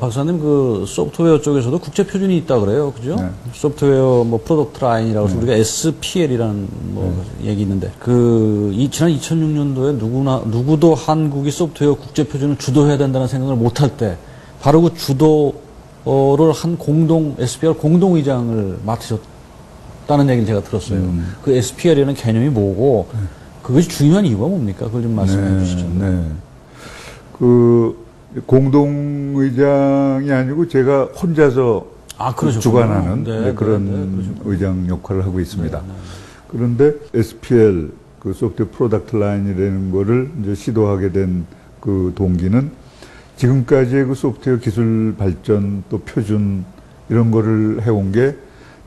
박사님 소프트웨어 쪽에서도 국제 표준이 있다 그래요, 그죠? 네. 소프트웨어 프로덕트 라인이라고 해서 우리가 SPL이라는 얘기 있는데 지난 2006년도에 누구도 한국이 소프트웨어 국제 표준을 주도해야 된다는 생각을 못할 때 바로 그 주도를 한 SPL 공동의장을 맡으셨다는 얘기를 제가 들었어요. 그 SPL이라는 개념이 뭐고 그것이 중요한 이유가 뭡니까? 그걸 좀 말씀해 주시죠. 네. 공동의장이 아니고 제가 혼자서 주관하는 그런 의장 역할을 하고 있습니다. 그런데 SPL, 소프트웨어 프로덕트 라인이라는 거를 이제 시도하게 된 동기는 지금까지의 소프트웨어 기술 발전 또 표준 이런 거를 해온 게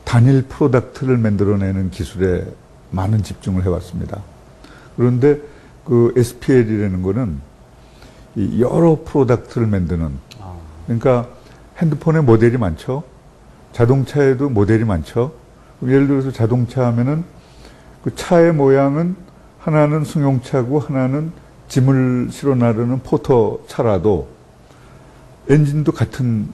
단일 프로덕트를 만들어내는 기술에 많은 집중을 해왔습니다. 그런데 SPL이라는 거는 여러 프로덕트를 만드는 그러니까 핸드폰에 모델이 많죠. 자동차에도 모델이 많죠. 예를 들어서 자동차 하면은 차의 모양은 하나는 승용차고 하나는 짐을 실어 나르는 포터차라도 엔진도 같은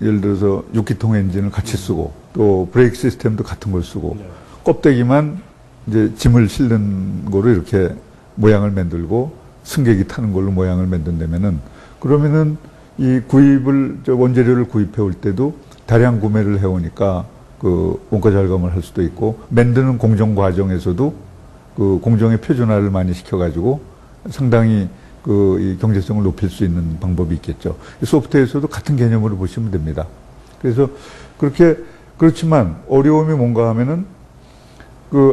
예를 들어서 6기통 엔진을 같이 쓰고 또 브레이크 시스템도 같은 걸 쓰고 껍데기만 이제 짐을 실는 거로 이렇게 모양을 만들고 승객이 타는 걸로 모양을 만든다면은 그러면은 이 원재료를 구입해 올 때도 다량 구매를 해오니까 그 원가 절감을 할 수도 있고 만드는 공정 과정에서도 그 공정의 표준화를 많이 시켜가지고 상당히 이 경제성을 높일 수 있는 방법이 있겠죠. 소프트웨어에서도 같은 개념으로 보시면 됩니다. 그래서 그렇지만 어려움이 뭔가 하면은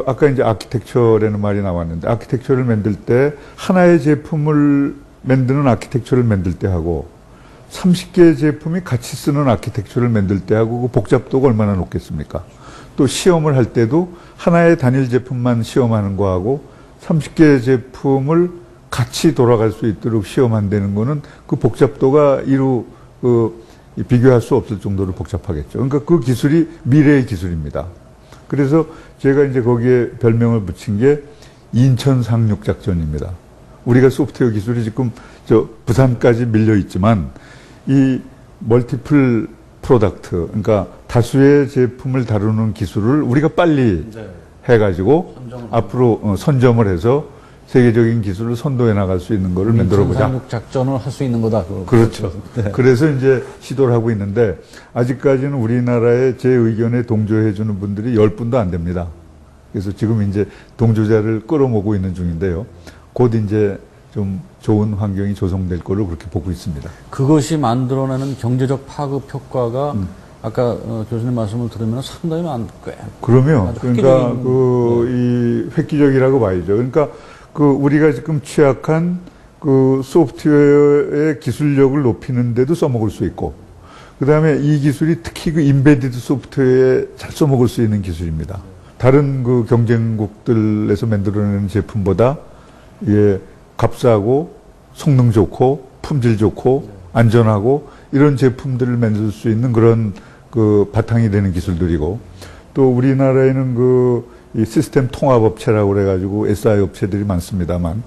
아까 이제 아키텍처라는 말이 나왔는데 아키텍처를 만들 때 하나의 제품을 만드는 아키텍처를 만들 때 하고 30개의 제품이 같이 쓰는 아키텍처를 만들 때 하고 그 복잡도가 얼마나 높겠습니까? 또 시험을 할 때도 하나의 단일 제품만 시험하는 거하고 30개의 제품을 같이 돌아갈 수 있도록 시험한다는 거는 그 복잡도가 비교할 수 없을 정도로 복잡하겠죠. 그러니까 그 기술이 미래의 기술입니다. 그래서 제가 이제 거기에 별명을 붙인 게 인천 상륙 작전입니다. 우리가 소프트웨어 기술이 지금 부산까지 밀려 있지만 이 멀티플 프로덕트, 그러니까 다수의 제품을 다루는 기술을 우리가 빨리 해가지고 앞으로 선점을 해서 세계적인 기술을 선도해 나갈 수 있는 거를 만들어보자. 상륙 작전을 할 수 있는 거다. 그렇죠. 네. 그래서 이제 시도를 하고 있는데 아직까지는 우리나라에 제 의견에 동조해 주는 분들이 10분도 안 됩니다. 그래서 지금 이제 동조자를 끌어모으고 있는 중인데요. 곧 이제 좀 좋은 환경이 조성될 걸로 그렇게 보고 있습니다. 그것이 만들어내는 경제적 파급 효과가 아까 교수님 말씀을 들으면 상당히 꽤. 그러면 그러니까 네. 이 획기적이라고 봐야죠. 그러니까 우리가 지금 취약한 소프트웨어의 기술력을 높이는 데도 써먹을 수 있고 그다음에 이 기술이 특히 인베디드 소프트웨어에 잘 써먹을 수 있는 기술입니다. 다른 경쟁국들에서 만들어내는 제품보다 값싸고 성능 좋고 품질 좋고 안전하고 이런 제품들을 만들 수 있는 그런 바탕이 되는 기술들이고 또 우리나라에는 이 시스템 통합업체라고 그래가지고 SI 업체들이 많습니다만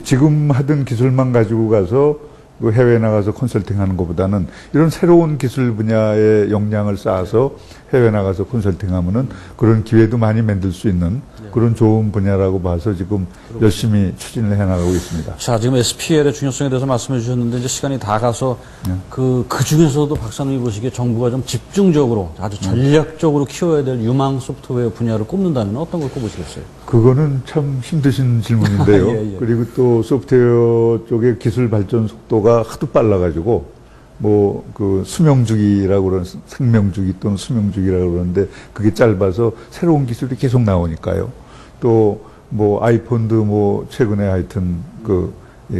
지금 하던 기술만 가지고 가서 해외에 나가서 컨설팅하는 것보다는 이런 새로운 기술 분야의 역량을 쌓아서 해외에 나가서 컨설팅하면은 그런 기회도 많이 만들 수 있는 그런 좋은 분야라고 봐서 지금 열심히 추진을 해나가고 있습니다. 자, 지금 SPL의 중요성에 대해서 말씀해 주셨는데 이제 시간이 다 가서 그 중에서도 박사님이 보시기에 정부가 좀 집중적으로 아주 전략적으로 키워야 될 유망 소프트웨어 분야를 꼽는다면 어떤 걸 꼽으시겠어요? 그거는 참 힘드신 질문인데요. 예. 그리고 또 소프트웨어 쪽의 기술 발전 속도가 하도 빨라가지고 수명주기라고 그러는 생명주기 또는 수명주기라고 그러는데 그게 짧아서 새로운 기술이 계속 나오니까요. 또 아이폰도 최근에 하여튼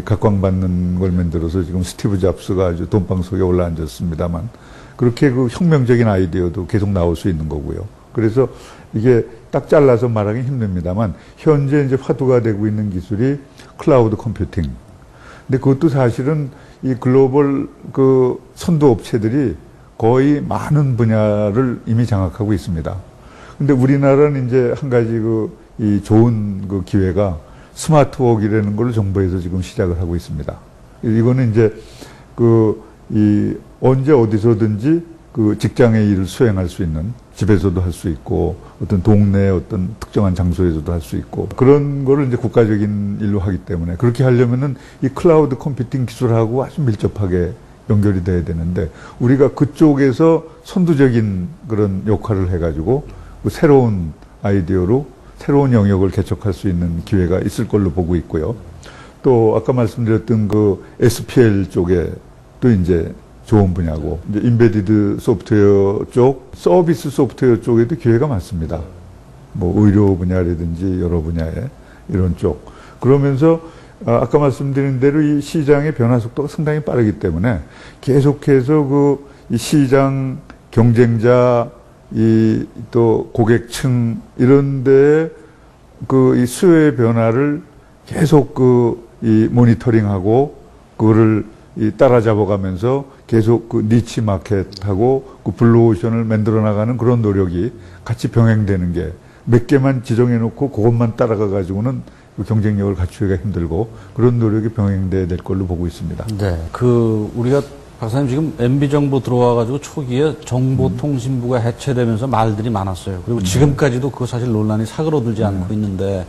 각광받는 걸 만들어서 지금 스티브 잡스가 아주 돈방 속에 올라앉았습니다만 그렇게 혁명적인 아이디어도 계속 나올 수 있는 거고요. 그래서 이게 딱 잘라서 말하기 힘듭니다만 현재 이제 화두가 되고 있는 기술이 클라우드 컴퓨팅. 근데 그것도 사실은 이 글로벌 선도 업체들이 거의 많은 분야를 이미 장악하고 있습니다. 근데 우리나라는 이제 한 가지 이 좋은 기회가 스마트워크라는 걸 정부에서 지금 시작을 하고 있습니다. 이거는 이제 언제 어디서든지 직장의 일을 수행할 수 있는 집에서도 할 수 있고 어떤 동네 어떤 특정한 장소에서도 할 수 있고 그런 거를 이제 국가적인 일로 하기 때문에 그렇게 하려면은 이 클라우드 컴퓨팅 기술하고 아주 밀접하게 연결이 돼야 되는데 우리가 그쪽에서 선두적인 그런 역할을 해가지고 새로운 아이디어로 새로운 영역을 개척할 수 있는 기회가 있을 걸로 보고 있고요. 또 아까 말씀드렸던 SPL 쪽에 또 이제 좋은 분야고 이제 인베디드 소프트웨어 쪽, 서비스 소프트웨어 쪽에도 기회가 많습니다. 의료 분야라든지 여러 분야에 이런 쪽. 그러면서 아까 말씀드린 대로 이 시장의 변화 속도가 상당히 빠르기 때문에 계속해서 이 시장 경쟁자, 또 고객층 이런 데에 이 수요의 변화를 계속 이 모니터링하고 그거를 따라잡아가면서 계속 니치 마켓하고 블루오션을 만들어 나가는 그런 노력이 같이 병행되는 게 몇 개만 지정해 놓고 그것만 따라가 가지고는 경쟁력을 갖추기가 힘들고 그런 노력이 병행돼야 될 걸로 보고 있습니다. 네. 우리가 박사님 지금 MB 정부 들어와가지고 초기에 정보통신부가 해체되면서 말들이 많았어요. 그리고 지금까지도 그거 사실 논란이 사그러들지 않고 있는데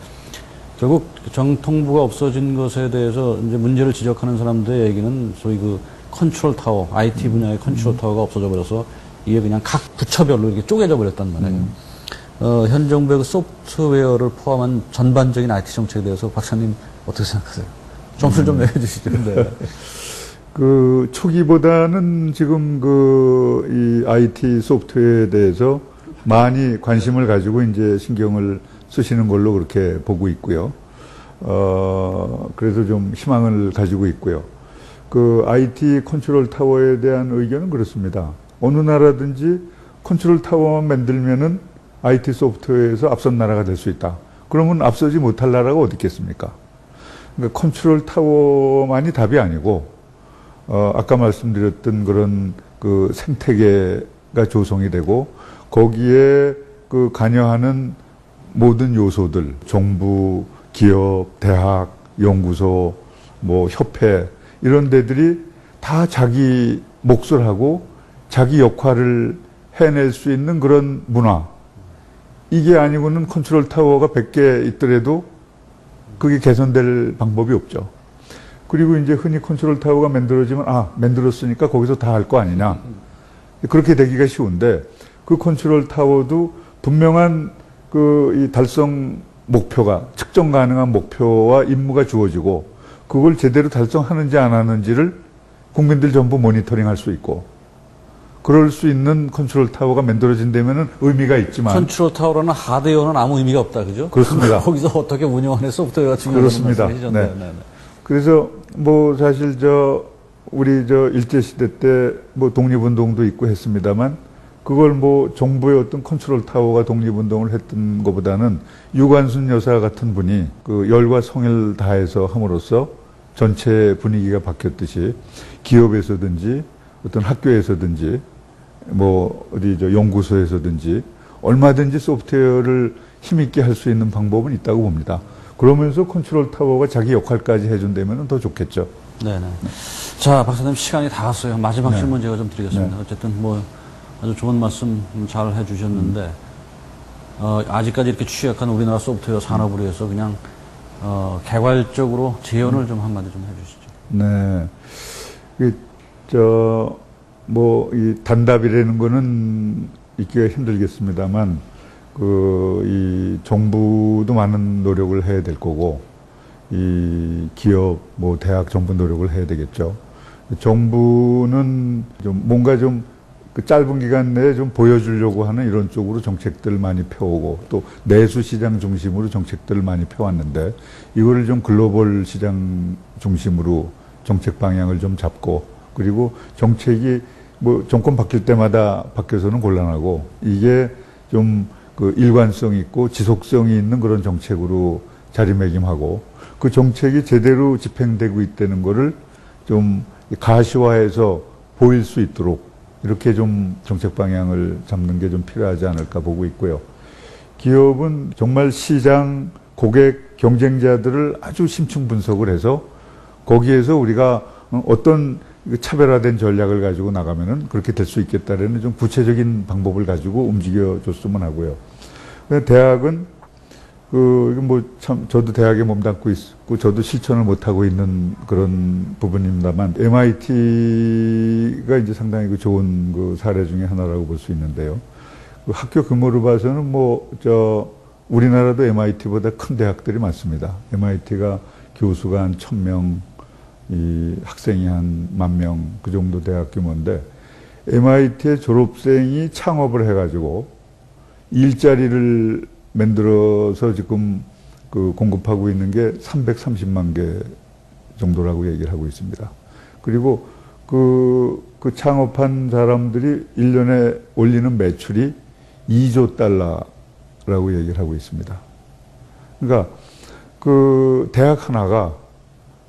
결국 정통부가 없어진 것에 대해서 이제 문제를 지적하는 사람들의 얘기는 소위 그 컨트롤 타워, IT 분야의 컨트롤 타워가 없어져 버려서 이게 그냥 각 부처별로 이렇게 쪼개져 버렸단 말이에요. 현 정부의 그 소프트웨어를 포함한 전반적인 IT 정책에 대해서 박사님 어떻게 생각하세요? 점수를 좀 내주시죠. 네. 그 초기보다는 지금 이 IT 소프트웨어에 대해서 많이 관심을 가지고 이제 신경을 쓰시는 걸로 그렇게 보고 있고요. 그래서 좀 희망을 가지고 있고요. 그 IT 컨트롤 타워에 대한 의견은 그렇습니다. 어느 나라든지 컨트롤 타워만 만들면은 IT 소프트웨어에서 앞선 나라가 될 수 있다. 그러면 앞서지 못할 나라가 어디 있겠습니까? 그러니까 컨트롤 타워만이 답이 아니고 아까 말씀드렸던 그런 그 생태계가 조성이 되고 거기에 그 관여하는 모든 요소들, 정부, 기업, 대학, 연구소, 뭐 협회 이런 데들이 다 자기 몫을 하고 자기 역할을 해낼 수 있는 그런 문화. 이게 아니고는 컨트롤 타워가 100개 있더라도 그게 개선될 방법이 없죠. 그리고 이제 흔히 컨트롤 타워가 만들어지면 만들었으니까 거기서 다 할 거 아니냐. 그렇게 되기가 쉬운데 그 컨트롤 타워도 분명한 이 달성 목표가 측정 가능한 목표와 임무가 주어지고 그걸 제대로 달성하는지 안 하는지를 국민들 전부 모니터링할 수 있고 그럴 수 있는 컨트롤 타워가 만들어진다면은 의미가 있지만 컨트롤 타워라는 하드웨어는 아무 의미가 없다, 그죠? 그렇습니다. 거기서 어떻게 운영하는 소프트웨어가 중요하다는 그렇습니다. 말씀이시죠? 네. 그래서 뭐 사실 우리 일제 시대 때 뭐 독립운동도 있고 했습니다만 그걸 뭐 정부의 어떤 컨트롤 타워가 독립운동을 했던 것보다는 유관순 여사 같은 분이 그 열과 성을 다해서 함으로써 전체 분위기가 바뀌었듯이 기업에서든지 어떤 학교에서든지 뭐 어디 연구소에서든지 얼마든지 소프트웨어를 힘있게 할 수 있는 방법은 있다고 봅니다. 그러면서 컨트롤 타워가 자기 역할까지 해준다면 더 좋겠죠. 네네. 자, 박사님 시간이 다 갔어요. 마지막 질문 제가 좀 드리겠습니다. 네. 어쨌든 뭐 아주 좋은 말씀 잘 해주셨는데 아직까지 이렇게 취약한 우리나라 소프트웨어 산업을 위해서 그냥 개괄적으로 제언을 좀 한마디 좀 해주시죠. 네. 이 단답이라는 거는 있기가 힘들겠습니다만, 이 정부도 많은 노력을 해야 될 거고, 이 기업, 뭐 대학 정부 노력을 해야 되겠죠. 정부는 뭔가 그 짧은 기간 내에 좀 보여주려고 하는 이런 쪽으로 정책들을 많이 펴오고 또 내수 시장 중심으로 정책들을 많이 펴왔는데 이거를 좀 글로벌 시장 중심으로 정책 방향을 좀 잡고 그리고 정책이 뭐 정권 바뀔 때마다 바뀌어서는 곤란하고 이게 좀 그 일관성 있고 지속성이 있는 그런 정책으로 자리매김하고 그 정책이 제대로 집행되고 있다는 거를 좀 가시화해서 보일 수 있도록 이렇게 좀 정책 방향을 잡는 게 좀 필요하지 않을까 보고 있고요. 기업은 정말 시장, 고객, 경쟁자들을 아주 심층 분석을 해서 거기에서 우리가 어떤 차별화된 전략을 가지고 나가면은 그렇게 될 수 있겠다라는 좀 구체적인 방법을 가지고 움직여줬으면 하고요. 대학은 저도 대학에 몸담고 있고 저도 실천을 못하고 있는 그런 부분입니다만 MIT가 이제 상당히 좋은 그 사례 중에 하나라고 볼 수 있는데요. 그 학교 규모로 봐서는 우리나라도 MIT보다 큰 대학들이 많습니다. MIT가 교수가 한 1000명, 이 학생이 한 10,000명 그 정도 대학 규모인데 MIT의 졸업생이 창업을 해가지고 일자리를 만들어서 지금 그 공급하고 있는 게 330만 개 정도라고 얘기를 하고 있습니다. 그리고 그 창업한 사람들이 1년에 올리는 매출이 2조 달러라고 얘기를 하고 있습니다. 그러니까 그 대학 하나가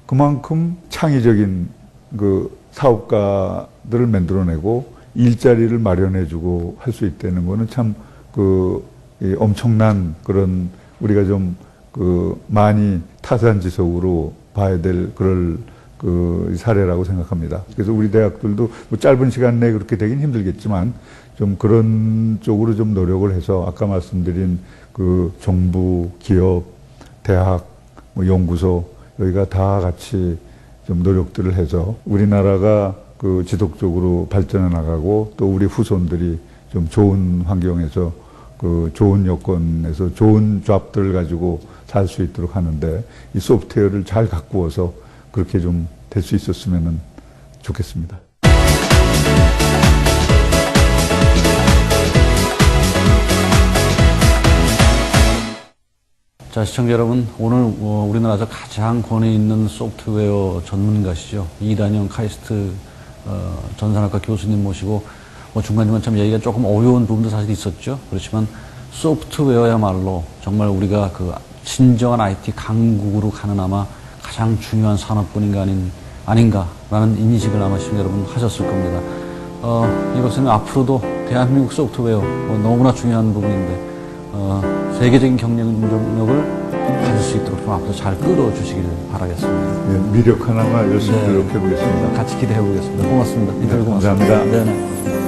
그만큼 창의적인 그 사업가들을 만들어내고 일자리를 마련해주고 할 수 있다는 거는 참 엄청난 그런 우리가 좀 많이 타산지석으로 봐야 될 그럴 그 사례라고 생각합니다. 그래서 우리 대학들도 뭐 짧은 시간 내에 그렇게 되긴 힘들겠지만 좀 그런 쪽으로 좀 노력을 해서 아까 말씀드린 그 정부, 기업, 대학, 뭐 연구소 여기가 다 같이 좀 노력들을 해서 우리나라가 그 지속적으로 발전해 나가고 또 우리 후손들이 좀 좋은 환경에서 그 좋은 여건에서 좋은 잡들을 가지고 살 수 있도록 하는데 이 소프트웨어를 잘 가꾸어서 그렇게 좀 될 수 있었으면 좋겠습니다. 자, 시청자 여러분, 오늘 우리나라에서 가장 권위 있는 소프트웨어 전문가시죠. 이단영 카이스트 전산학과 교수님 모시고 중간중간 참 얘기가 조금 어려운 부분도 사실 있었죠. 그렇지만 소프트웨어야말로 정말 우리가 그 진정한 IT 강국으로 가는 아마 가장 중요한 산업군인가 아닌가라는 인식을 아마 시청자 여러분 하셨을 겁니다. 이 박사님 앞으로도 대한민국 소프트웨어 너무나 중요한 부분인데 세계적인 경쟁력을 가질 수 있도록 좀 앞으로 잘 끌어주시기를 바라겠습니다. 예, 미력 하나만 열심히 노력해 보겠습니다. 같이 기대해 보겠습니다. 고맙습니다. 인터뷰 감사합니다. 고맙습니다. 네네.